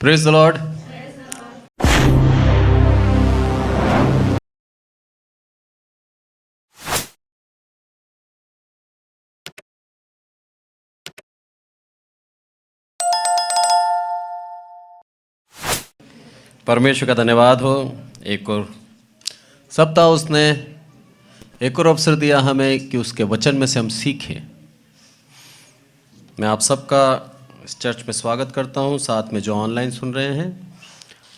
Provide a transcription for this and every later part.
Praise the Lord. परमेश्वर का धन्यवाद हो। एक और सप्ताह उसने एक और अवसर दिया हमें कि उसके वचन में से हम सीखें। मैं आप सबका इस चर्च में स्वागत करता हूं, साथ में जो ऑनलाइन सुन रहे हैं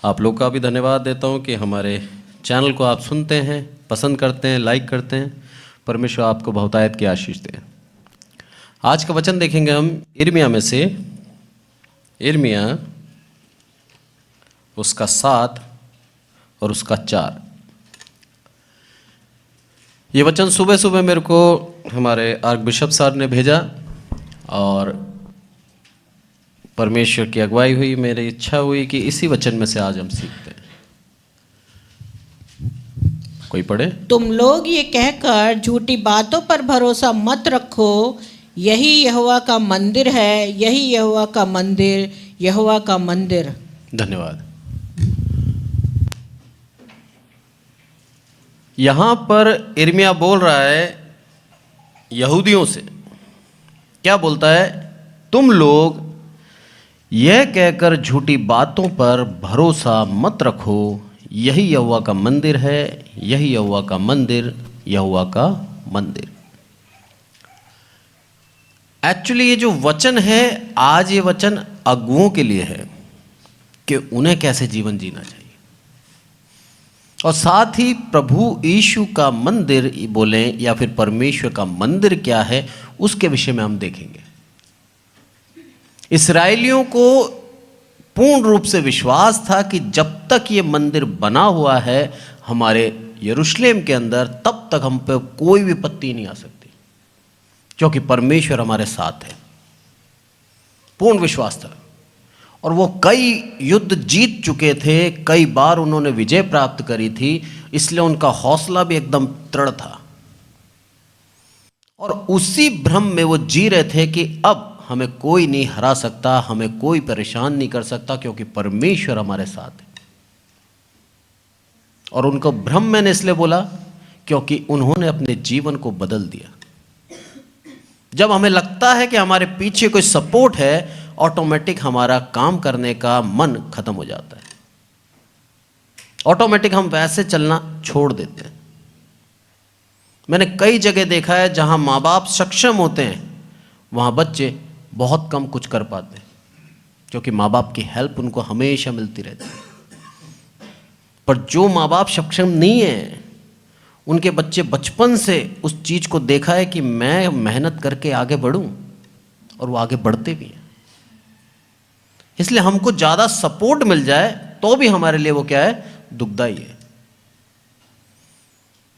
आप लोग का भी धन्यवाद देता हूं कि हमारे चैनल को आप सुनते हैं, पसंद करते हैं, लाइक करते हैं। परमेश्वर आपको बहुतायत की आशीष दे। आज का वचन देखेंगे हम यिर्मयाह में से, यिर्मयाह उसका 7 और उसका 4। ये वचन सुबह सुबह मेरे को हमारे आर्क बिशप सर ने भेजा और परमेश्वर की अगुवाई हुई, मेरी इच्छा हुई कि इसी वचन में से आज हम सीखते हैं। कोई पढ़े? तुम लोग ये कहकर झूठी बातों पर भरोसा मत रखो, यही यहोवा का मंदिर है, यही यहोवा का मंदिर, यहोवा का मंदिर। धन्यवाद। यहाँ पर यिर्मयाह बोल रहा है यहूदियों से। क्या बोलता है? तुम लोग यह कहकर झूठी बातों पर भरोसा मत रखो, यही यहोवा का मंदिर है, यही यहोवा का मंदिर, यहोवा का मंदिर। एक्चुअली ये जो वचन है आज, ये वचन अगुओं के लिए है कि उन्हें कैसे जीवन जीना चाहिए, और साथ ही प्रभु यीशु का मंदिर बोलें या फिर परमेश्वर का मंदिर क्या है उसके विषय में हम देखेंगे। इस्राएलियों को पूर्ण रूप से विश्वास था कि जब तक ये मंदिर बना हुआ है हमारे यरूशलेम के अंदर, तब तक हम पे कोई विपत्ति नहीं आ सकती, क्योंकि परमेश्वर हमारे साथ है। पूर्ण विश्वास था और वो कई युद्ध जीत चुके थे, कई बार उन्होंने विजय प्राप्त करी थी, इसलिए उनका हौसला भी एकदम दृढ़ था। और उसी भ्रम में वो जी रहे थे कि अब हमें कोई नहीं हरा सकता, हमें कोई परेशान नहीं कर सकता, क्योंकि परमेश्वर हमारे साथ है। और उनको भ्रम मैंने इसलिए बोला क्योंकि उन्होंने अपने जीवन को बदल दिया। जब हमें लगता है कि हमारे पीछे कोई सपोर्ट है, ऑटोमेटिक हमारा काम करने का मन खत्म हो जाता है, ऑटोमेटिक हम वैसे चलना छोड़ देते हैं। मैंने कई जगह देखा है जहां माँ बाप सक्षम होते हैं वहां बच्चे बहुत कम कुछ कर पाते हैं, क्योंकि माँ बाप की हेल्प उनको हमेशा मिलती रहती है। पर जो माँ बाप सक्षम नहीं है उनके बच्चे बचपन से उस चीज को देखा है कि मैं मेहनत करके आगे बढ़ूं, और वो आगे बढ़ते भी हैं। इसलिए हमको ज़्यादा सपोर्ट मिल जाए तो भी हमारे लिए वो क्या है, दुखदाई है।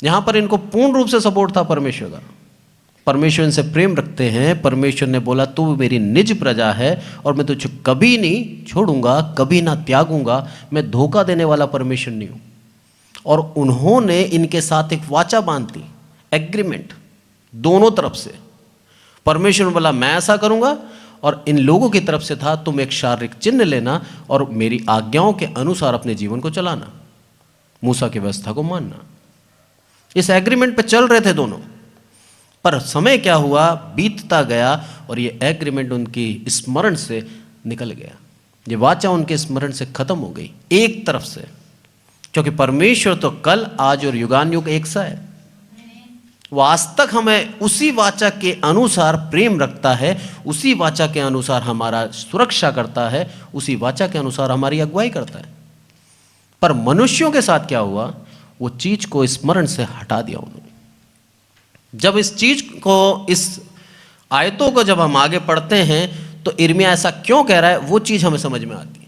यहां पर इनको पूर्ण रूप से सपोर्ट था परमेश्वर का। परमेश्वर इनसे प्रेम रखते हैं। परमेश्वर ने बोला तू मेरी निज प्रजा है और मैं तुझे कभी नहीं छोड़ूंगा, कभी ना त्यागूंगा। मैं धोखा देने वाला परमेश्वर नहीं हूं। और उन्होंने इनके साथ एक वाचा बांधी, एग्रीमेंट दोनों तरफ से। परमेश्वर ने बोला मैं ऐसा करूंगा, और इन लोगों की तरफ से था तुम एक शारीरिक चिन्ह लेना और मेरी आज्ञाओं के अनुसार अपने जीवन को चलाना, मूसा की व्यवस्था को मानना। इस एग्रीमेंट पे चल रहे थे दोनों। पर समय क्या हुआ, बीतता गया और ये एग्रीमेंट उनकी स्मरण से निकल गया, ये वाचा उनके स्मरण से खत्म हो गई एक तरफ से। क्योंकि परमेश्वर तो कल, आज और युगानुयुग एक सा है। वो आज तक हमें उसी वाचा के अनुसार प्रेम रखता है, उसी वाचा के अनुसार हमारा सुरक्षा करता है, उसी वाचा के अनुसार हमारी अगुवाई करता है। पर मनुष्यों के साथ क्या हुआ, वो चीज को स्मरण से हटा दिया उन्होंने। जब इस चीज को, इस आयतों को जब हम आगे पढ़ते हैं तो यिर्मयाह ऐसा क्यों कह रहा है वो चीज हमें समझ में आती है।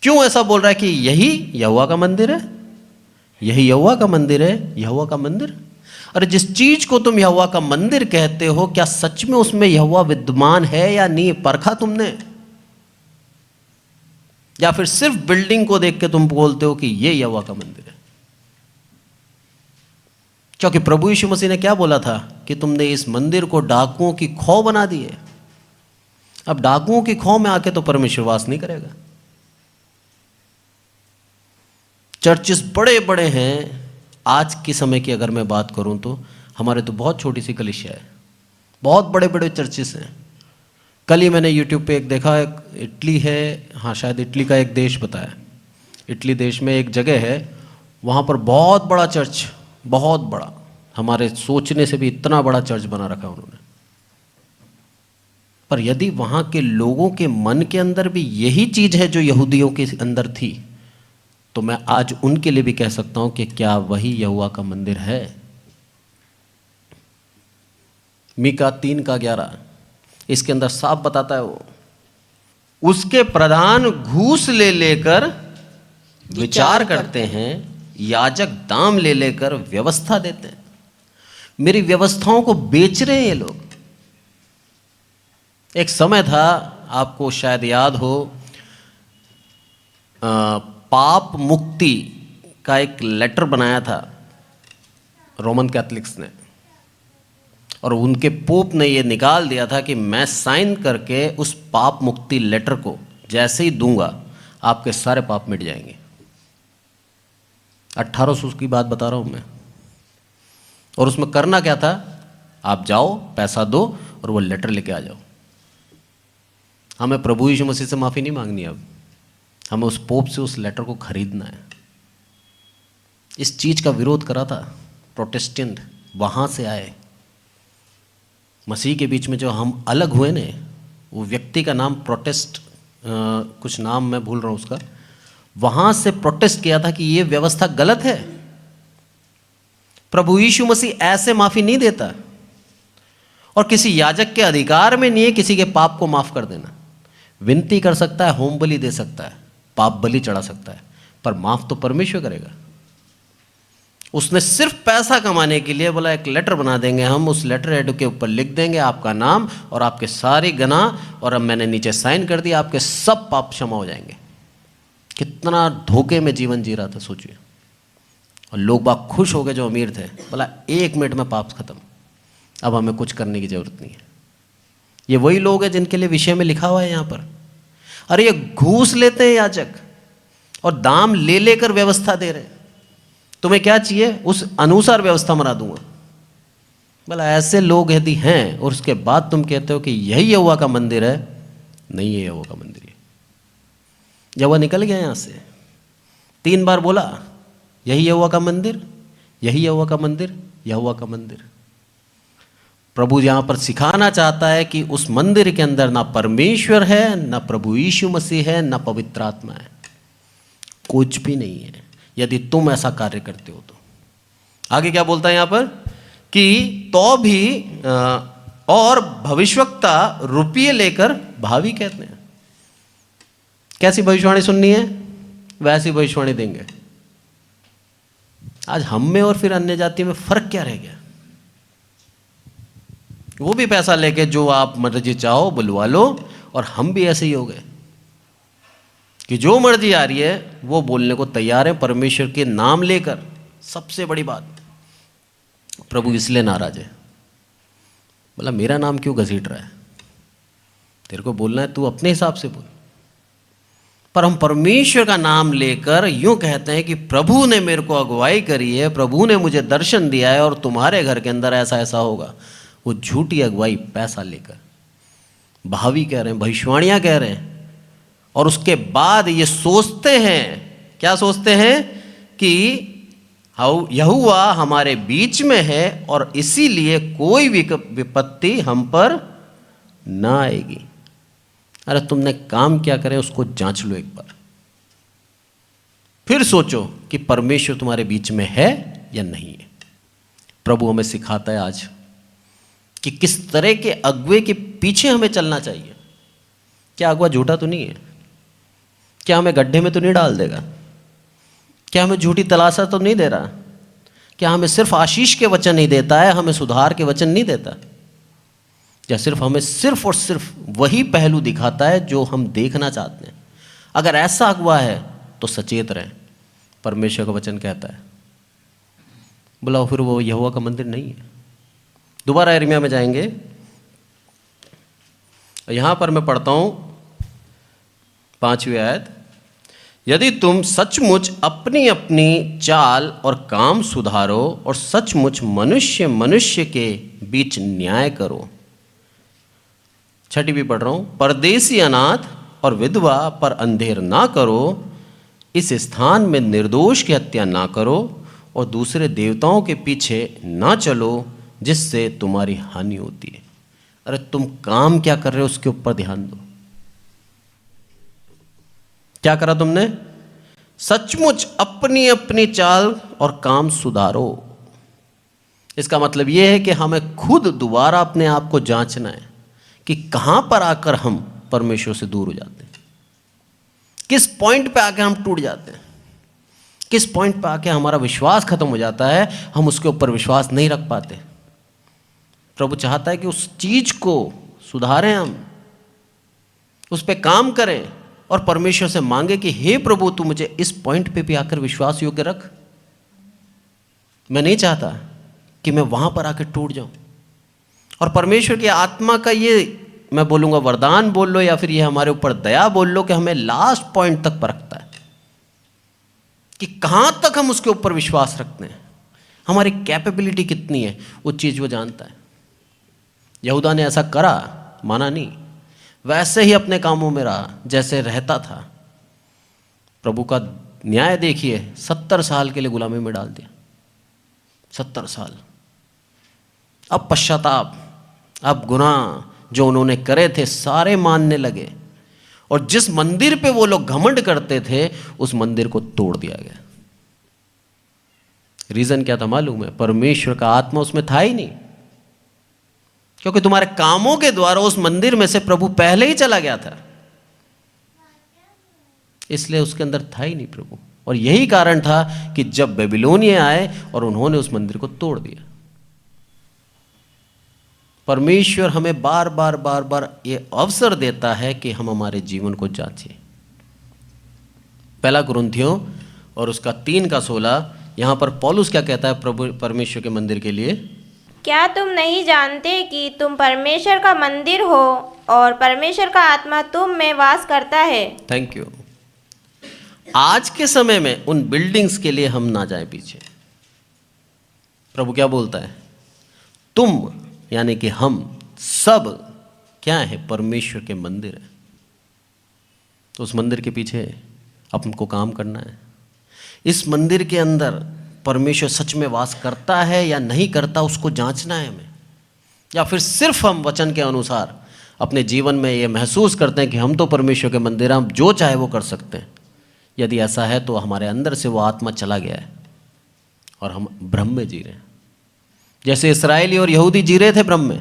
क्यों ऐसा बोल रहा है कि यही यहोवा का मंदिर है, यही यहोवा का मंदिर है, यहोवा का मंदिर। अरे जिस चीज को तुम यहोवा का मंदिर कहते हो, क्या सच में उसमें यहोवा विद्यमान है या नहीं, परखा तुमने? या फिर सिर्फ बिल्डिंग को देख के तुम बोलते हो कि ये यहोवा का मंदिर है? क्योंकि प्रभु यीशु मसीह ने क्या बोला था कि तुमने इस मंदिर को डाकुओं की खौ बना दी है। अब डाकुओं की खौ में आके तो परमेश्वर वास नहीं करेगा। चर्चेस बड़े बड़े हैं। आज के समय की अगर मैं बात करूं तो हमारे तो बहुत छोटी सी कलीसिया है, बहुत बड़े बड़े चर्चेस हैं। कल ही मैंने यूट्यूब पे एक देखा, एक इटली है, हाँ शायद इटली का एक देश बताया, इटली देश में एक जगह है, वहाँ पर बहुत बड़ा चर्च, बहुत बड़ा, हमारे सोचने से भी इतना बड़ा चर्च बना रखा उन्होंने। पर यदि वहाँ के लोगों के मन के अंदर भी यही चीज़ है जो यहूदियों के अंदर थी, तो मैं आज उनके लिए भी कह सकता हूँ कि क्या वही यहोवा का मंदिर है। मीका 3:11 इसके अंदर साफ बताता है, वो उसके प्रधान घूस ले लेकर विचार करते हैं, याजक दाम ले लेकर व्यवस्था देते हैं। मेरी व्यवस्थाओं को बेच रहे हैं ये लोग। एक समय था, आपको शायद याद हो, पाप मुक्ति का एक लेटर बनाया था रोमन कैथलिक्स ने, और उनके पोप ने ये निकाल दिया था कि मैं साइन करके उस पाप मुक्ति लेटर को जैसे ही दूंगा आपके सारे पाप मिट जाएंगे। 1800 की बात बता रहा हूँ मैं। और उसमें करना क्या था, आप जाओ, पैसा दो और वो लेटर लेके आ जाओ। हमें प्रभु यीशु मसीह से माफ़ी नहीं मांगनी, अब हमें उस पोप से उस लेटर को खरीदना है। इस चीज़ का विरोध करा था प्रोटेस्टेंट, वहाँ से आए। मसीह के बीच में जो हम अलग हुए ने, वो व्यक्ति का नाम प्रोटेस्ट, कुछ नाम मैं भूल रहा हूँ उसका, वहाँ से प्रोटेस्ट किया था कि ये व्यवस्था गलत है। प्रभु यीशु मसीह ऐसे माफ़ी नहीं देता, और किसी याजक के अधिकार में नहीं है किसी के पाप को माफ़ कर देना। विनती कर सकता है, होम बलि दे सकता है, पाप बलि चढ़ा सकता है, पर माफ़ तो परमेश्वर करेगा। उसने सिर्फ पैसा कमाने के लिए बोला एक लेटर बना देंगे हम, उस लेटर हेड के ऊपर लिख देंगे आपका नाम और आपके सारी गुनाह, और अब मैंने नीचे साइन कर दिया, आपके सब पाप क्षमा हो जाएंगे। कितना धोखे में जीवन जी रहा था सोचिए। और लोग बाग खुश हो गए जो अमीर थे, बोला 1 मिनट में पाप खत्म, अब हमें कुछ करने की जरूरत नहीं है। ये वही लोग हैं जिनके लिए विषय में लिखा हुआ है यहाँ पर। अरे ये घूस लेते हैं याजक, और दाम ले लेकर व्यवस्था दे रहे हैं। तुम्हें क्या चाहिए, उस अनुसार व्यवस्था बना दूंगा। बोला ऐसे लोग यदि हैं और उसके बाद तुम कहते हो कि यही यहोवा का मंदिर है, नहीं है यहोवा का मंदिर। यहोवा निकल गया यहाँ से, 3 बार बोला यही यहोवा का मंदिर, यही यहोवा का मंदिर, यहोवा का मंदिर। प्रभु यहाँ पर सिखाना चाहता है कि उस मंदिर के अंदर ना परमेश्वर है, ना प्रभु यीशु मसीह है, ना पवित्र आत्मा है, कुछ भी नहीं है यदि तुम ऐसा कार्य करते हो तो। आगे क्या बोलता है यहाँ पर कि तो भी और भविष्यवक्ता रुपये लेकर भावी कहते हैं। कैसी भविष्यवाणी सुननी है वैसी भविष्यवाणी देंगे। आज हम में और फिर अन्य जाति में फर्क क्या रह गया। वो भी पैसा लेके जो आप मर्जी चाहो बुलवा लो, और हम भी ऐसे ही हो गए कि जो मर्जी आ रही है वो बोलने को तैयार है परमेश्वर के नाम लेकर। सबसे बड़ी बात, प्रभु इसलिए नाराज है, बोला मेरा नाम क्यों घसीट रहा है, तेरे को बोलना है तू अपने हिसाब से बोल। पर हम परमेश्वर का नाम लेकर यूं कहते हैं कि प्रभु ने मेरे को अगुवाई करी है, प्रभु ने मुझे दर्शन दिया है और तुम्हारे घर के अंदर ऐसा ऐसा होगा। वो झूठी अगुवाई पैसा लेकर भावी कह रहे हैं, भविष्यवाणियां कह रहे हैं, और उसके बाद ये सोचते हैं, क्या सोचते हैं कि यहोवा हमारे बीच में है और इसीलिए कोई विपत्ति हम पर ना आएगी। अरे तुमने काम क्या करे उसको जांच लो एक बार, फिर सोचो कि परमेश्वर तुम्हारे बीच में है या नहीं है। प्रभु हमें सिखाता है आज कि किस तरह के अगुवे के पीछे हमें चलना चाहिए। क्या अगुवा झूठा तो नहीं है? क्या हमें गड्ढे में तो नहीं डाल देगा? क्या हमें झूठी तलाशा तो नहीं दे रहा? क्या हमें सिर्फ आशीष के वचन नहीं देता है, हमें सुधार के वचन नहीं देता? या सिर्फ हमें सिर्फ और सिर्फ वही पहलू दिखाता है जो हम देखना चाहते हैं? अगर ऐसा अगुवा है तो सचेत रहें। परमेश्वर का वचन कहता है, बोला फिर वो यहोवा का मंदिर नहीं है। दोबारा यिर्मयाह में जाएंगे, यहाँ पर मैं पढ़ता हूँ 5वीं आयत। यदि तुम सचमुच अपनी अपनी चाल और काम सुधारो और सचमुच मनुष्य मनुष्य के बीच न्याय करो। 6 भी पढ़ रहा हूँ। परदेसी अनाथ और विधवा पर अंधेर ना करो, इस स्थान में निर्दोष की हत्या ना करो और दूसरे देवताओं के पीछे ना चलो जिससे तुम्हारी हानि होती है। अरे तुम काम क्या कर रहे हो उसके ऊपर ध्यान दो। क्या करा तुमने? सचमुच अपनी अपनी चाल और काम सुधारो। इसका मतलब यह है कि हमें खुद दोबारा अपने आप को जांचना है कि कहां पर आकर हम परमेश्वर से दूर हो जाते हैं, किस पॉइंट पे आके हम टूट जाते हैं, किस पॉइंट पे आके हमारा विश्वास खत्म हो जाता है, हम उसके ऊपर विश्वास नहीं रख पाते। प्रभु चाहता है कि उस चीज को सुधारें, हम उस पर काम करें और परमेश्वर से मांगे कि हे प्रभु तू मुझे इस पॉइंट पे भी आकर विश्वास योग्य रख। मैं नहीं चाहता कि मैं वहां पर आकर टूट जाऊं। और परमेश्वर की आत्मा का ये, मैं बोलूंगा वरदान बोल लो या फिर ये हमारे ऊपर दया बोल लो, कि हमें लास्ट पॉइंट तक परखता है कि कहां तक हम उसके ऊपर विश्वास रखते हैं, हमारी कैपेबिलिटी कितनी है, वो चीज वो जानता है। यहूदा ने ऐसा करा, माना नहीं, वैसे ही अपने कामों में रहा जैसे रहता था। प्रभु का न्याय देखिए, 70 साल के लिए गुलामी में डाल दिया, 70 साल। अब पश्चाताप, अब गुनाह जो उन्होंने करे थे सारे मानने लगे, और जिस मंदिर पे वो लोग घमंड करते थे उस मंदिर को तोड़ दिया गया। रीजन क्या था मालूम है? परमेश्वर का आत्मा उसमें था ही नहीं, क्योंकि तुम्हारे कामों के द्वारा उस मंदिर में से प्रभु पहले ही चला गया था, इसलिए उसके अंदर था ही नहीं प्रभु। और यही कारण था कि जब बेबीलोनियन आए और उन्होंने उस मंदिर को तोड़ दिया। परमेश्वर हमें बार बार बार बार ये अवसर देता है कि हम हमारे जीवन को जांचें। 1 कुरिन्थियों और उसका 3:16, यहां पर पौलुस क्या कहता है प्रभु परमेश्वर के मंदिर के लिए? क्या तुम नहीं जानते कि तुम परमेश्वर का मंदिर हो और परमेश्वर का आत्मा तुम में वास करता है? Thank you. आज के समय में उन बिल्डिंग्स के लिए हम ना जाएं पीछे। प्रभु क्या बोलता है? तुम यानी कि हम सब क्या है? परमेश्वर के मंदिर है। तो उस मंदिर के पीछे हमको काम करना है। इस मंदिर के अंदर परमेश्वर सच में वास करता है या नहीं करता, उसको जांचना है हमें। या फिर सिर्फ हम वचन के अनुसार अपने जीवन में ये महसूस करते हैं कि हम तो परमेश्वर के मंदिर हैं, हम जो चाहे वो कर सकते हैं। यदि ऐसा है तो हमारे अंदर से वो आत्मा चला गया है और हम भ्रम में जी रहे हैं, जैसे इस्राएली और यहूदी जी रहे थे भ्रम में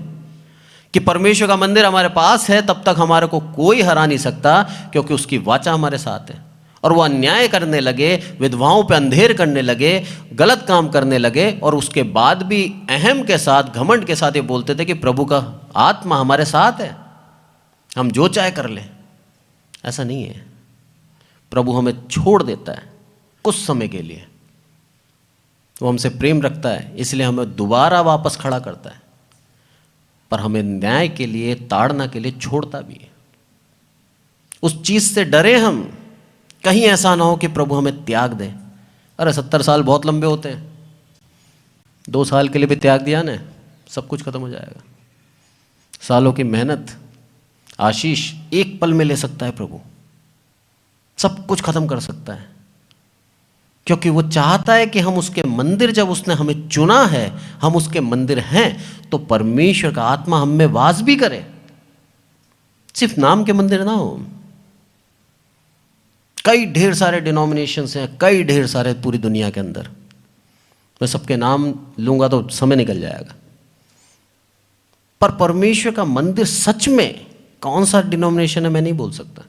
कि परमेश्वर का मंदिर हमारे पास है, तब तक हमारे को कोई हरा नहीं सकता, क्योंकि उसकी वाचा हमारे साथ है। और वो अन्याय करने लगे, विधवाओं पे अंधेर करने लगे, गलत काम करने लगे, और उसके बाद भी अहम के साथ, घमंड के साथ ये बोलते थे कि प्रभु का आत्मा हमारे साथ है, हम जो चाहे कर लें। ऐसा नहीं है। प्रभु हमें छोड़ देता है कुछ समय के लिए, वो हमसे प्रेम रखता है, इसलिए हमें दोबारा वापस खड़ा करता है, पर हमें न्याय के लिए, ताड़ना के लिए छोड़ता भी है। उस चीज से डरे हम, कहीं ऐसा ना हो कि प्रभु हमें त्याग दे। अरे 70 साल बहुत लंबे होते हैं, 2 साल के लिए भी त्याग दिया ना, सब कुछ खत्म हो जाएगा। सालों की मेहनत, आशीष एक पल में ले सकता है प्रभु, सब कुछ खत्म कर सकता है, क्योंकि वो चाहता है कि हम उसके मंदिर, जब उसने हमें चुना है, हम उसके मंदिर हैं, तो परमेश्वर का आत्मा हम में वास भी करे, सिर्फ नाम के मंदिर ना हो। कई ढेर सारे डिनोमिनेशंस हैं, कई ढेर सारे पूरी दुनिया के अंदर, मैं सबके नाम लूंगा तो समय निकल जाएगा। पर परमेश्वर का मंदिर सच में कौन सा डिनोमिनेशन है मैं नहीं बोल सकता।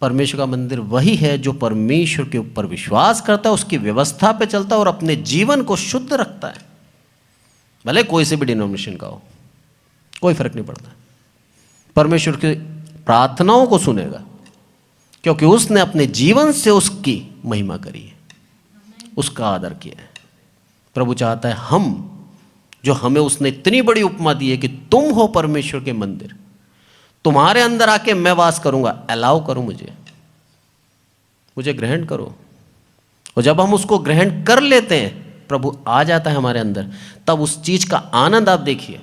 परमेश्वर का मंदिर वही है जो परमेश्वर के ऊपर विश्वास करता है, उसकी व्यवस्था पे चलता है और अपने जीवन को शुद्ध रखता है, भले कोई से भी डिनोमिनेशन का हो, कोई फर्क नहीं पड़ता। परमेश्वर की प्रार्थनाओं को सुनेगा, क्योंकि उसने अपने जीवन से उसकी महिमा करी है, उसका आदर किया है। प्रभु चाहता है हम, जो हमें उसने इतनी बड़ी उपमा दी है कि तुम हो परमेश्वर के मंदिर, तुम्हारे अंदर आके मैं वास करूंगा, अलाउ करूं मुझे, मुझे ग्रहण करो। और जब हम उसको ग्रहण कर लेते हैं, प्रभु आ जाता है हमारे अंदर, तब उस चीज का आनंद आप देखिए,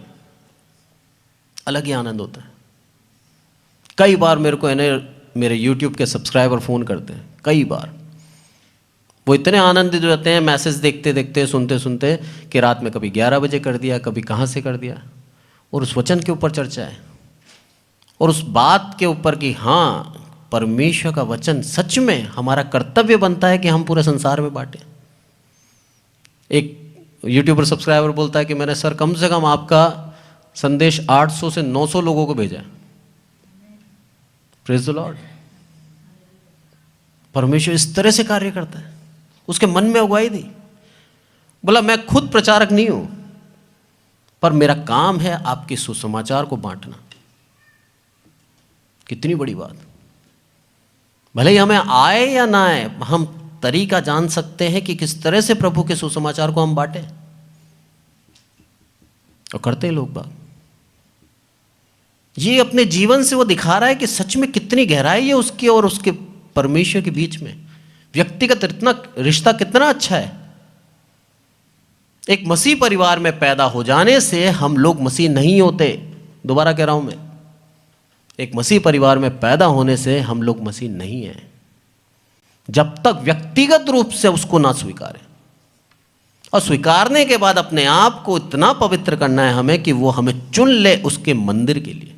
अलग ही आनंद होता है। कई बार मेरे को मेरे YouTube के सब्सक्राइबर फ़ोन करते हैं, कई बार वो इतने आनंदित हो जाते हैं मैसेज देखते देखते, सुनते सुनते, कि रात में कभी 11 बजे कर दिया, कभी कहाँ से कर दिया, और उस वचन के ऊपर चर्चा है, और उस बात के ऊपर कि हाँ, परमेश्वर का वचन सच में हमारा कर्तव्य बनता है कि हम पूरे संसार में बांटें। एक यूट्यूबर सब्सक्राइबर बोलता है कि मैंने सर कम से कम आपका संदेश 800 से 900 लोगों को भेजा है। Praise the Lord. परमेश्वर इस तरह से कार्य करता है, उसके मन में अगुवाई दी। बोला मैं खुद प्रचारक नहीं हूं, पर मेरा काम है आपके सुसमाचार को बांटना। कितनी बड़ी बात। भले ही हमें आए या ना आए, हम तरीका जान सकते हैं कि किस तरह से प्रभु के सुसमाचार को हम बांटें, और करते हैं लोग बात। ये अपने जीवन से वो दिखा रहा है कि सच में कितनी गहराई है उसकी और उसके परमेश्वर के बीच में। व्यक्तिगत इतना रिश्ता कितना अच्छा है। एक मसीह परिवार में पैदा हो जाने से हम लोग मसीह नहीं होते। दोबारा कह रहा हूं मैं, एक मसीह परिवार में पैदा होने से हम लोग मसीह नहीं हैं, जब तक व्यक्तिगत रूप से उसको ना स्वीकारें। और स्वीकारने के बाद अपने आप को इतना पवित्र करना है हमें कि वो हमें चुन ले उसके मंदिर के लिए।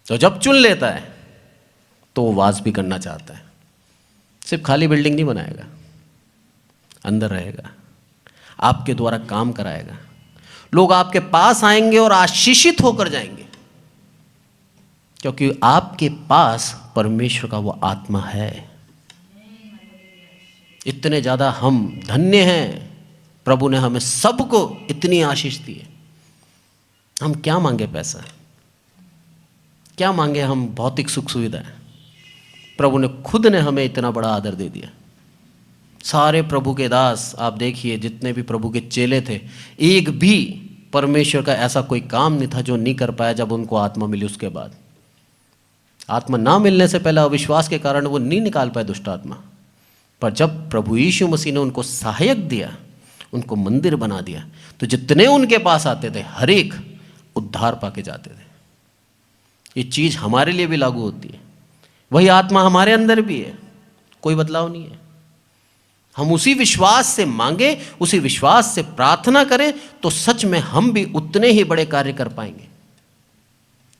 तो जब चुन लेता है तो वो वास भी करना चाहता है। सिर्फ खाली बिल्डिंग नहीं बनाएगा, अंदर रहेगा, आपके द्वारा काम कराएगा। लोग आपके पास आएंगे और आशीषित होकर जाएंगे, क्योंकि आपके पास परमेश्वर का वो आत्मा है। इतने ज़्यादा हम धन्य हैं, प्रभु ने हमें सबको इतनी आशीष दी है। हम क्या मांगे पैसा, क्या मांगे हम भौतिक सुख सुविधा। प्रभु ने खुद ने हमें इतना बड़ा आदर दे दिया। सारे प्रभु के दास आप देखिए, जितने भी प्रभु के चेले थे, एक भी परमेश्वर का ऐसा कोई काम नहीं था जो नहीं कर पाया जब उनको आत्मा मिली। उसके बाद आत्मा ना मिलने से पहले अविश्वास के कारण वो नहीं निकाल पाए दुष्ट आत्मा, पर जब प्रभु यीशु मसीह ने उनको सहायक दिया, उनको मंदिर बना दिया, तो जितने उनके पास आते थे हर एक उद्धार पाके जाते थे। ये चीज़ हमारे लिए भी लागू होती है। वही आत्मा हमारे अंदर भी है, कोई बदलाव नहीं है। हम उसी विश्वास से मांगे, उसी विश्वास से प्रार्थना करें, तो सच में हम भी उतने ही बड़े कार्य कर पाएंगे,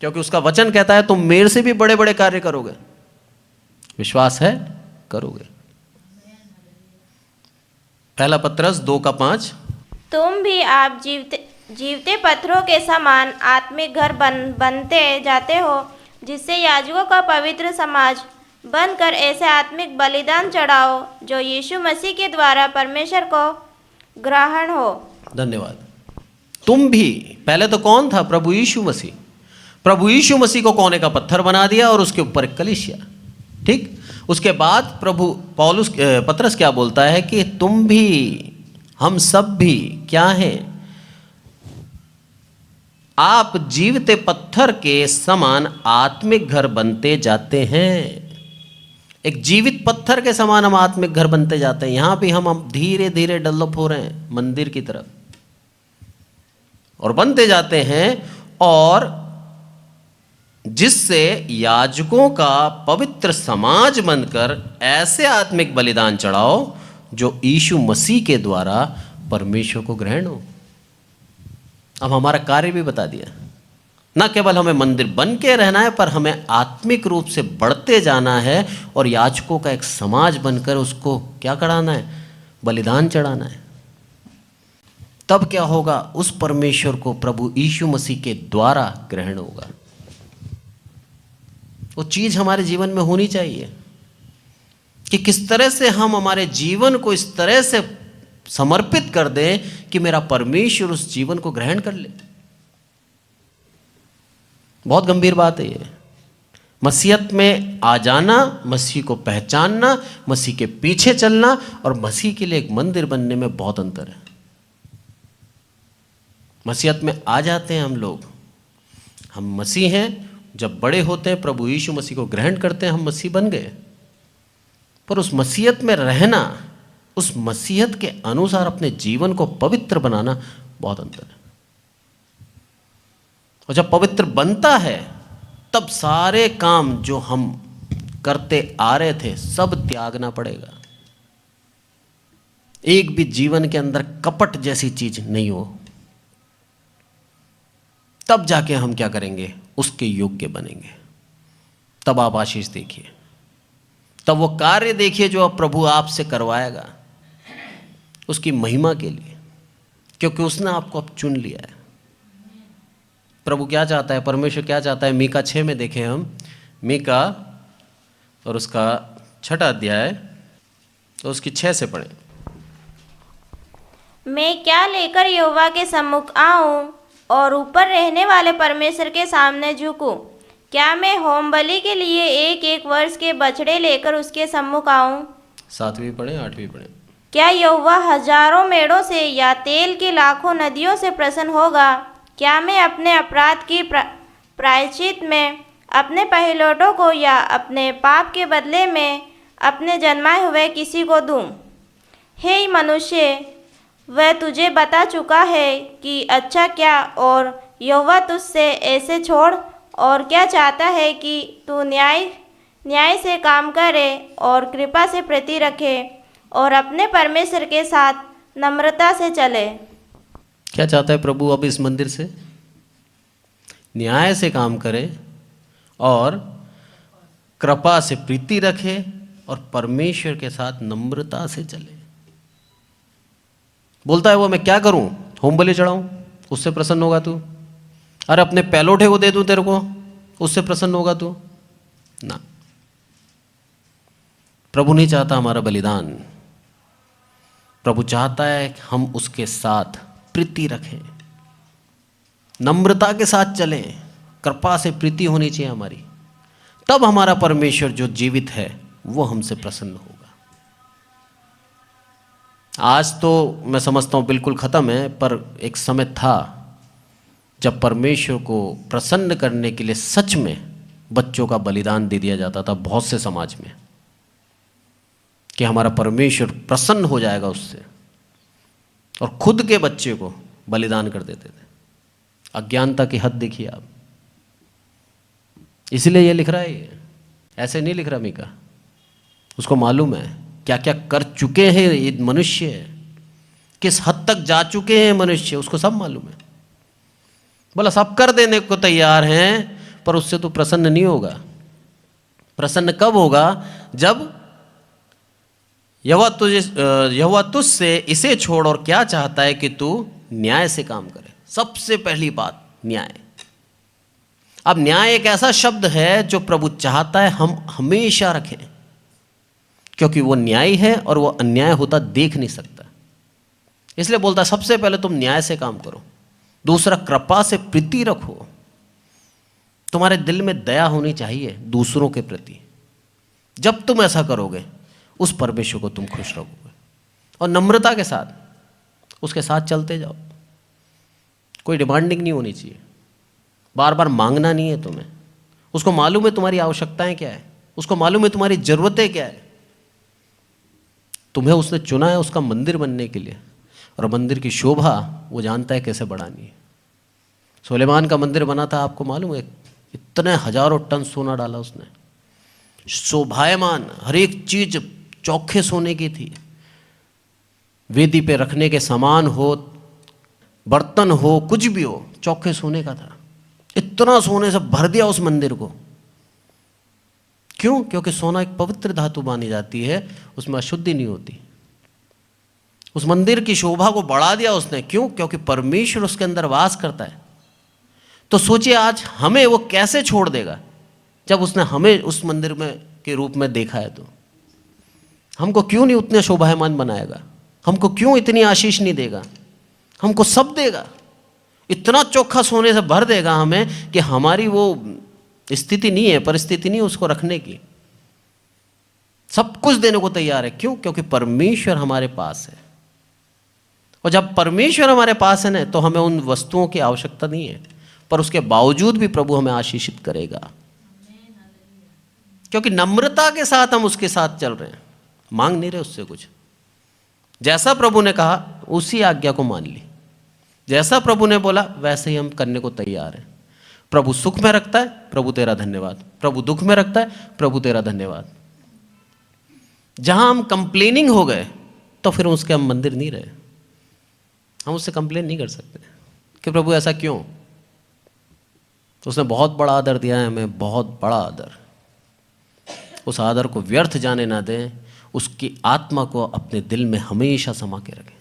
क्योंकि उसका वचन कहता है तुम मेरे से भी बड़े बड़े कार्य करोगे। विश्वास है, करोगे। पहला पत्रस 2:5। तुम भी आप जीवते पत्थरों के समान आत्मिक घर बनते जाते हो, जिससे याजकों का पवित्र समाज बनकर ऐसे आत्मिक बलिदान चढ़ाओ जो यीशु मसीह के द्वारा परमेश्वर को ग्रहण हो। धन्यवाद। तुम भी, पहले तो कौन था? प्रभु यीशु मसीह। प्रभु यीशु मसीह को कोने का पत्थर बना दिया और उसके ऊपर एक कलीसिया, ठीक। उसके बाद प्रभु पत्रस क्या बोलता है कि तुम भी, हम सब भी क्या हैं? आप जीवते पत्थर के समान आत्मिक घर बनते जाते हैं। एक जीवित पत्थर के समान हम आत्मिक घर बनते जाते हैं। यहां भी हम धीरे धीरे डेवलप हो रहे हैं मंदिर की तरफ, और बनते जाते हैं, और जिससे याजकों का पवित्र समाज बनकर ऐसे आत्मिक बलिदान चढ़ाओ जो यीशु मसीह के द्वारा परमेश्वर को ग्रहण हो। अब हमारा कार्य भी बता दिया, न केवल हमें मंदिर बन के रहना है, पर हमें आत्मिक रूप से बढ़ते जाना है, और याजकों का एक समाज बनकर उसको क्या कराना है? बलिदान चढ़ाना है। तब क्या होगा? उस परमेश्वर को प्रभु यीशु मसीह के द्वारा ग्रहण होगा। वो चीज़ हमारे जीवन में होनी चाहिए कि किस तरह से हम हमारे जीवन को इस तरह से समर्पित कर दें कि मेरा परमेश्वर उस जीवन को ग्रहण कर ले। बहुत गंभीर बात है ये। मसीहत में आ जाना, मसीह को पहचानना, मसीह के पीछे चलना और मसीह के लिए एक मंदिर बनने में बहुत अंतर है। मसीहत में आ जाते हैं हम लोग, हम मसीह हैं। जब बड़े होते हैं, प्रभु यीशु मसीह को ग्रहण करते हैं, हम मसीह बन गए। पर उस मसीहत में रहना, उस मसीहत के अनुसार अपने जीवन को पवित्र बनाना बहुत अंतर है। और जब पवित्र बनता है तब सारे काम जो हम करते आ रहे थे सब त्यागना पड़ेगा। एक भी जीवन के अंदर कपट जैसी चीज नहीं हो, तब जाके हम क्या करेंगे, उसके योग्य बनेंगे। तब आप आशीष देखिए, तब वो कार्य देखिए जो अब प्रभु आपसे करवाएगा उसकी महिमा के लिए, क्योंकि उसने आपको अब चुन लिया है। प्रभु क्या चाहता है, परमेश्वर क्या चाहता है, मीका 6 में देखें हम, मीका और उसका 6वां अध्याय, तो उसकी 6 से पढ़ें। मैं क्या लेकर यहोवा के सम्मुख आऊं और ऊपर रहने वाले परमेश्वर के सामने झुकूं? क्या मैं होम बलि के लिए 1-1 वर्ष के बछड़े लेकर उसके सम्मुख आऊं? 7वीं पढ़ें, 8वीं पढ़ें। क्या यहोवा हजारों मेढ़ों से या तेल की लाखों नदियों से प्रसन्न होगा? क्या मैं अपने अपराध की प्रायश्चित में अपने पहिलौठों को या अपने पाप के बदले में अपने जन्माए हुए किसी को दूं? हे मनुष्य, वह तुझे बता चुका है कि अच्छा क्या, और यहोवा तुझसे ऐसे छोड़ और क्या चाहता है कि तू न्याय से काम करे और कृपा से प्रीति रखे और अपने परमेश्वर के साथ नम्रता से चले। क्या चाहता है प्रभु अब इस मंदिर से? न्याय से काम करे और कृपा से प्रीति रखे और परमेश्वर के साथ नम्रता से चले। बोलता है वो मैं क्या करूं, होम बलि चढ़ाऊं, उससे प्रसन्न होगा तू? अरे अपने पैलोठे को दे दूं तेरे को, उससे प्रसन्न होगा तू? ना, प्रभु नहीं चाहता हमारा बलिदान। प्रभु चाहता है हम उसके साथ प्रीति रखें, नम्रता के साथ चलें, कृपा से प्रीति होनी चाहिए हमारी। तब हमारा परमेश्वर जो जीवित है वो हमसे प्रसन्न होगा। आज तो मैं समझता हूँ बिल्कुल ख़त्म है, पर एक समय था जब परमेश्वर को प्रसन्न करने के लिए सच में बच्चों का बलिदान दे दिया जाता था बहुत से समाज में, कि हमारा परमेश्वर प्रसन्न हो जाएगा उससे, और खुद के बच्चे को बलिदान कर देते थे। अज्ञानता की हद देखिए आप। इसलिए ये लिख रहा है, ये ऐसे नहीं लिख रहा मीका। उसको मालूम है क्या क्या कर चुके हैं ये मनुष्य, किस हद तक जा चुके हैं मनुष्य, उसको सब मालूम है। बोला सब कर देने को तैयार हैं, पर उससे तो प्रसन्न नहीं होगा। प्रसन्न कब होगा? जब यहोवा तुझसे इसे छोड़ और क्या चाहता है कि तू न्याय से काम करे। सबसे पहली बात न्याय। अब न्याय एक ऐसा शब्द है जो प्रभु चाहता है हम हमेशा रखें, क्योंकि वो न्याय है और वो अन्याय होता देख नहीं सकता। इसलिए बोलता है सबसे पहले तुम न्याय से काम करो, दूसरा कृपा से प्रीति रखो। तुम्हारे दिल में दया होनी चाहिए दूसरों के प्रति। जब तुम ऐसा करोगे उस परमेश्वर को तुम खुश रखोगे, और नम्रता के साथ उसके साथ चलते जाओ। कोई डिमांडिंग नहीं होनी चाहिए, बार बार मांगना नहीं है तुम्हें। उसको मालूम है तुम्हारी आवश्यकताएं क्या है, उसको मालूम है तुम्हारी ज़रूरतें क्या है। तुम्हें उसने चुना है उसका मंदिर बनने के लिए, और मंदिर की शोभा वो जानता है कैसे बढ़ानी है। सुलेमान का मंदिर बना था, आपको मालूम है, इतने हजारों टन सोना डाला उसने, शोभायमान, हर एक चीज चौखे सोने की थी। वेदी पे रखने के सामान हो, बर्तन हो, कुछ भी हो, चौखे सोने का था। इतना सोने से भर दिया उस मंदिर को। क्यों? क्योंकि सोना एक पवित्र धातु मानी जाती है, उसमें अशुद्धि नहीं होती। उस मंदिर की शोभा को बढ़ा दिया उसने। क्यों? क्योंकि परमेश्वर उसके अंदर वास करता है। तो सोचिए आज हमें वो कैसे छोड़ देगा, जब उसने हमें उस मंदिर में के रूप में देखा है। तो हमको क्यों नहीं उतने शोभायमान बनाएगा? हमको क्यों इतनी आशीष नहीं देगा? हमको सब देगा, इतना चोखा सोने से भर देगा हमें कि हमारी वो स्थिति नहीं है, परिस्थिति नहीं है उसको रखने की। सब कुछ देने को तैयार है। क्यों? क्योंकि परमेश्वर हमारे पास है। और जब परमेश्वर हमारे पास है ना, तो हमें उन वस्तुओं की आवश्यकता नहीं है, पर उसके बावजूद भी प्रभु हमें आशीषित करेगा, क्योंकि नम्रता के साथ हम उसके साथ चल रहे हैं। मांग नहीं रहे उससे कुछ। जैसा प्रभु ने कहा उसी आज्ञा को मान ली, जैसा प्रभु ने बोला वैसे ही हम करने को तैयार हैं। प्रभु सुख में रखता है, प्रभु तेरा धन्यवाद। प्रभु दुख में रखता है, प्रभु तेरा धन्यवाद। जहां हम कंप्लेनिंग हो गए तो फिर उसके हम मंदिर नहीं रहे। हम उससे कंप्लेन नहीं कर सकते कि प्रभु ऐसा क्यों। उसने बहुत बड़ा आदर दिया है हमें, बहुत बड़ा आदर। उस आदर को व्यर्थ जाने ना दें, उसकी आत्मा को अपने दिल में हमेशा समा के रखें,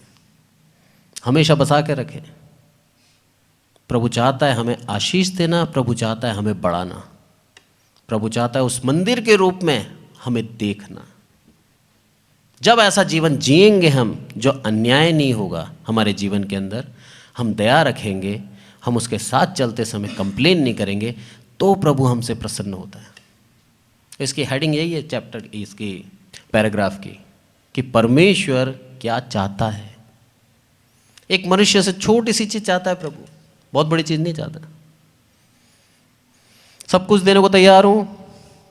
हमेशा बसा के रखें। प्रभु चाहता है हमें आशीष देना, प्रभु चाहता है हमें बढ़ाना, प्रभु चाहता है उस मंदिर के रूप में हमें देखना। जब ऐसा जीवन जिएंगे हम जो अन्याय नहीं होगा हमारे जीवन के अंदर, हम दया रखेंगे, हम उसके साथ चलते समय कंप्लेन नहीं करेंगे, तो प्रभु हमसे प्रसन्न होता है। इसकी हेडिंग यही है चैप्टर, इसकी पैराग्राफ की, कि परमेश्वर क्या चाहता है। एक मनुष्य से छोटी सी चीज चाहता है प्रभु, बहुत बड़ी चीज नहीं चाहता। सब कुछ देने को तैयार हूं,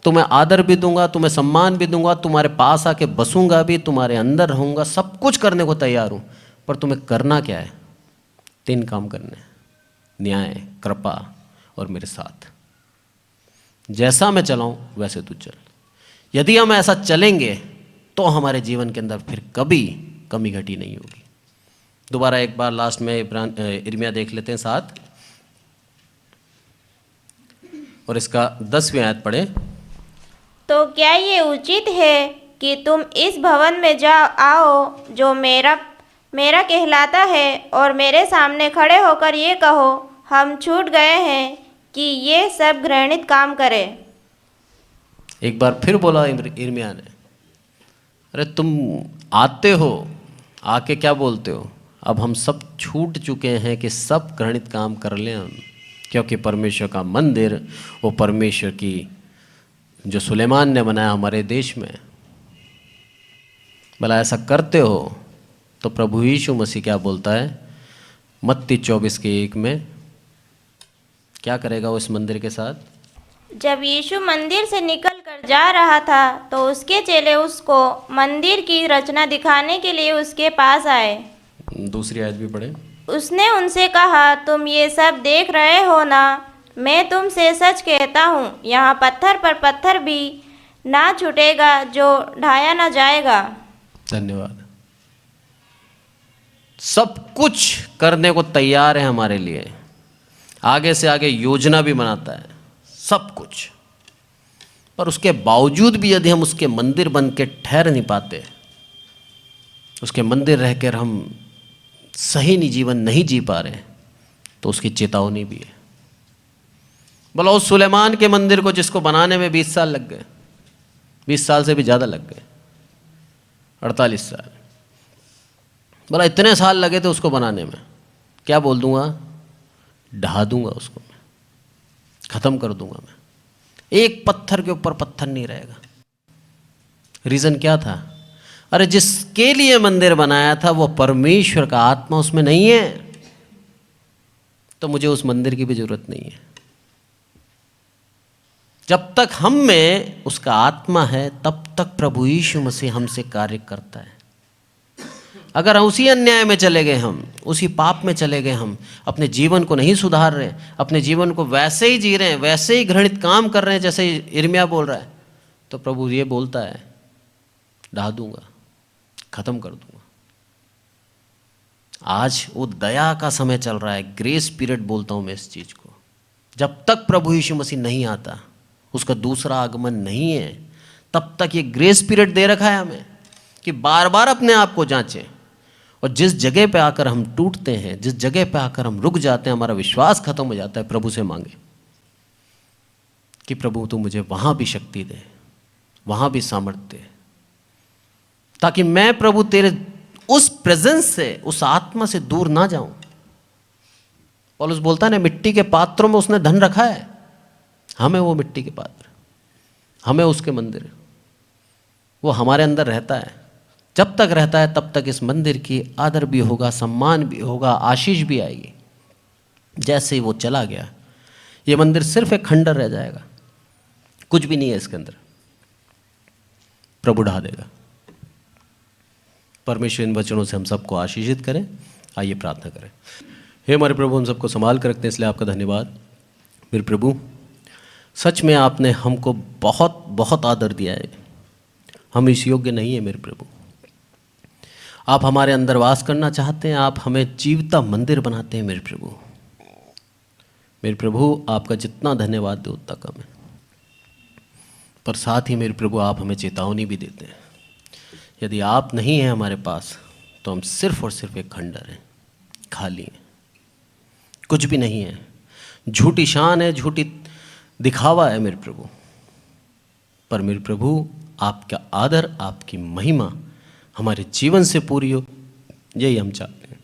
तुम्हें आदर भी दूंगा, तुम्हें सम्मान भी दूंगा, तुम्हारे पास आके बसूंगा भी, तुम्हारे अंदर रहूंगा, सब कुछ करने को तैयार हूं। पर तुम्हें करना क्या है? 3 काम करने हैं, न्याय, कृपा और मेरे साथ। जैसा मैं चलाऊं वैसे तू चल। यदि हम ऐसा चलेंगे तो हमारे जीवन के अंदर फिर कभी कमी घटी नहीं होगी। दोबारा एक बार लास्ट में इर्मिया देख लेते हैं 7 और इसका 10वीं आयत पढ़े। तो क्या ये उचित है कि तुम इस भवन में जा आओ जो मेरा कहलाता है, और मेरे सामने खड़े होकर ये कहो, हम छूट गए हैं कि ये सब घृणित काम करें। एक बार फिर बोला इर्मिया ने, अरे तुम आते हो, आके क्या बोलते हो? अब हम सब छूट चुके हैं कि सब घृणित काम कर लें हम, क्योंकि परमेश्वर का मंदिर, वो परमेश्वर की जो सुलेमान ने बनाया हमारे देश में। भला ऐसा करते हो तो प्रभु यीशु मसीह क्या बोलता है मत्ती 24:1 में? क्या करेगा वो इस मंदिर के साथ? जब यीशु मंदिर से निकल कर जा रहा था तो उसके चेले उसको मंदिर की रचना दिखाने के लिए उसके पास आए। दूसरी आयत भी पढ़े। उसने उनसे कहा, तुम ये सब देख रहे हो ना? मैं तुमसे सच कहता हूँ, यहाँ पत्थर पर पत्थर भी ना छूटेगा जो ढाया ना जाएगा। धन्यवाद। सब कुछ करने को तैयार है हमारे लिए, आगे से आगे योजना भी बनाता है, सब कुछ। पर उसके बावजूद भी यदि हम उसके मंदिर बन के ठहर नहीं पाते, उसके मंदिर रहकर हम सही जीवन नहीं जी पा रहे, तो उसकी चेतावनी भी है। बोला उस सुलेमान के मंदिर को जिसको बनाने में 20 साल लग गए, 20 साल से भी ज़्यादा लग गए, 48 साल। बोला इतने साल लगे थे उसको बनाने में, क्या बोल दूंगा? ढा दूंगा उसको, मैं ख़त्म कर दूंगा। मैं एक पत्थर के ऊपर पत्थर नहीं रहेगा। रीज़न क्या था? अरे जिसके लिए मंदिर बनाया था वो परमेश्वर का आत्मा उसमें नहीं है, तो मुझे उस मंदिर की भी जरूरत नहीं है। जब तक हम में उसका आत्मा है तब तक प्रभु यीशु मसीह हमसे कार्य करता है। अगर हम उसी अन्याय में चले गए, हम उसी पाप में चले गए, हम अपने जीवन को नहीं सुधार रहे, अपने जीवन को वैसे ही जी रहे हैं, वैसे ही घृणित काम कर रहे हैं जैसे इर्मिया बोल रहा है, तो प्रभु ये बोलता है ढा दूंगा, खत्म कर दूंगा। आज वो दया का समय चल रहा है, ग्रेस पीरियड बोलता हूं मैं इस चीज को। जब तक प्रभु यीशु मसीह नहीं आता, उसका दूसरा आगमन नहीं है, तब तक ये ग्रेस पीरियड दे रखा है हमें कि बार बार अपने आप को जांचें। और जिस जगह पे आकर हम टूटते हैं, जिस जगह पे आकर हम रुक जाते हैं, हमारा विश्वास खत्म हो जाता है, प्रभु से मांगे कि प्रभु तू मुझे वहां भी शक्ति दे, वहां भी सामर्थ्य दे, ताकि मैं प्रभु तेरे उस प्रेजेंस से, उस आत्मा से दूर ना जाऊं। पौलुस बोलता है ना, मिट्टी के पात्रों में उसने धन रखा है, हमें वो मिट्टी के पात्र, हमें उसके मंदिर, वो हमारे अंदर रहता है। जब तक रहता है तब तक इस मंदिर की आदर भी होगा, सम्मान भी होगा, आशीष भी आएगी। जैसे ही वो चला गया, ये मंदिर सिर्फ एक खंडर रह जाएगा, कुछ भी नहीं है इसके अंदर। प्रभु ढा देगा। परमेश्वर इन वचनों से हम सबको आशीषित करें। आइए प्रार्थना करें। हे हमारे प्रभु, हम सबको संभाल कर रखते हैं, इसलिए आपका धन्यवाद। मेरे प्रभु, सच में आपने हमको बहुत बहुत आदर दिया है। हम इस योग्य नहीं है मेरे प्रभु। आप हमारे अंदर वास करना चाहते हैं, आप हमें जीवता मंदिर बनाते हैं मेरे प्रभु। मेरे प्रभु, आपका जितना धन्यवाद दो उतना कम है। पर साथ ही मेरे प्रभु, आप हमें चेतावनी भी देते हैं, यदि आप नहीं हैं हमारे पास तो हम सिर्फ और सिर्फ एक खंडर हैं, खाली हैं, कुछ भी नहीं है। झूठी शान है, झूठी दिखावा है मेरे प्रभु। पर मेरे प्रभु, आपका आदर, आपकी महिमा हमारे जीवन से पूरी हो, यही हम चाहते हैं।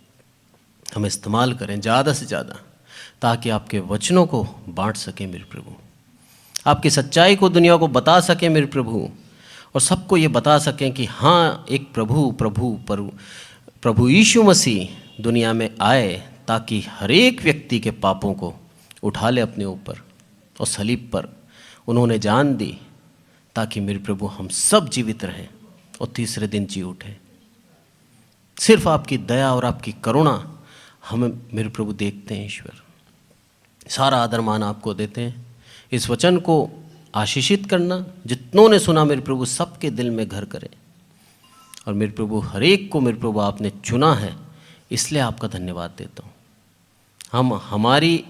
हम इस्तेमाल करें ज़्यादा से ज़्यादा, ताकि आपके वचनों को बांट सकें मेरे प्रभु, आपकी सच्चाई को दुनिया को बता सकें मेरे प्रभु, और सबको ये बता सकें कि हाँ, एक प्रभु यीशु मसीह दुनिया में आए, ताकि हर एक व्यक्ति के पापों को उठा ले अपने ऊपर, और सलीब पर उन्होंने जान दी, ताकि मेरे प्रभु हम सब जीवित रहें और तीसरे दिन जी उठें। सिर्फ आपकी दया और आपकी करुणा हमें मेरे प्रभु देखते हैं ईश्वर। सारा आदर मान आपको देते हैं। इस वचन को आशीषित करना, जितनों ने सुना मेरे प्रभु सबके दिल में घर करे। और मेरे प्रभु, हर एक को मेरे प्रभु आपने चुना है, इसलिए आपका धन्यवाद देता हूँ। हम हमारी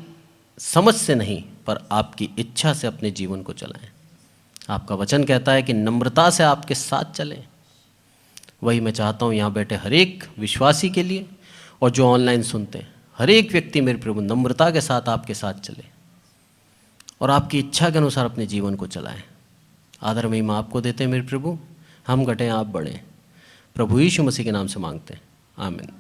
समझ से नहीं, पर आपकी इच्छा से अपने जीवन को चलाएं। आपका वचन कहता है कि नम्रता से आपके साथ चलें। वही मैं चाहता हूँ यहाँ बैठे हर एक विश्वासी के लिए, और जो ऑनलाइन सुनते हैं, हर एक व्यक्ति मेरे प्रभु नम्रता के साथ आपके साथ चले और आपकी इच्छा के अनुसार अपने जीवन को चलाएं। आदर महिमा आपको देते हैं मेरे प्रभु। हम घटें, आप बढ़ें। प्रभु यीशु मसीह के नाम से मांगते हैं, आमीन।